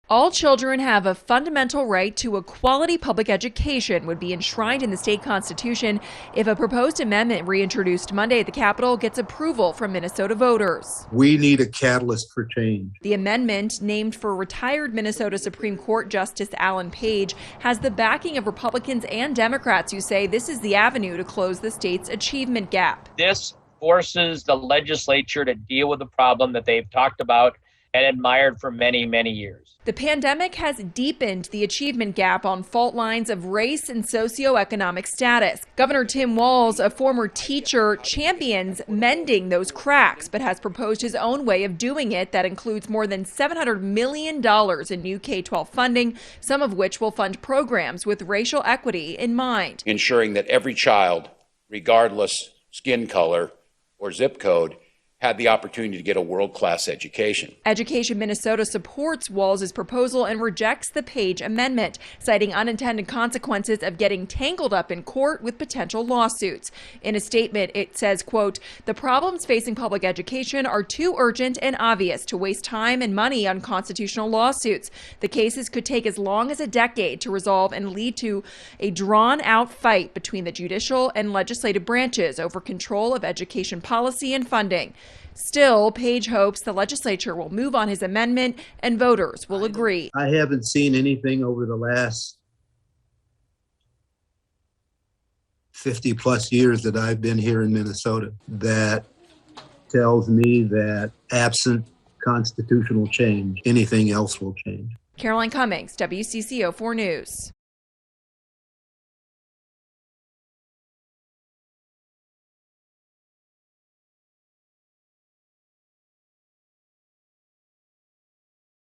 All children have a fundamental right to a quality public education would be enshrined in the state constitution if a proposed amendment reintroduced Monday at the Capitol gets approval from Minnesota voters. We need a catalyst for change. The amendment, named for retired Minnesota Supreme Court Justice Alan Page, has the backing of Republicans and Democrats who say this is the avenue to close the state's achievement gap. This forces the legislature to deal with a problem that they've talked about and admired for many, many years. The pandemic has deepened the achievement gap on fault lines of race and socioeconomic status. Governor Tim Walz, a former teacher, champions mending those cracks, but has proposed his own way of doing it that includes more than $700 million in new K-12 funding, some of which will fund programs with racial equity in mind. Ensuring that every child, regardless skin color or zip code, had the opportunity to get a world-class education. Education Minnesota supports Walz's proposal and rejects the Page amendment, citing unintended consequences of getting tangled up in court with potential lawsuits. In a statement, it says, quote, "The problems facing public education are too urgent and obvious to waste time and money on constitutional lawsuits. The cases could take as long as a decade to resolve and lead to a drawn-out fight between the judicial and legislative branches over control of education policy and funding." Still, Page hopes the legislature will move on his amendment and voters will agree. I haven't seen anything over the last 50 plus years that I've been here in Minnesota that tells me that absent constitutional change, anything else will change. Caroline Cummings, WCCO 4 News.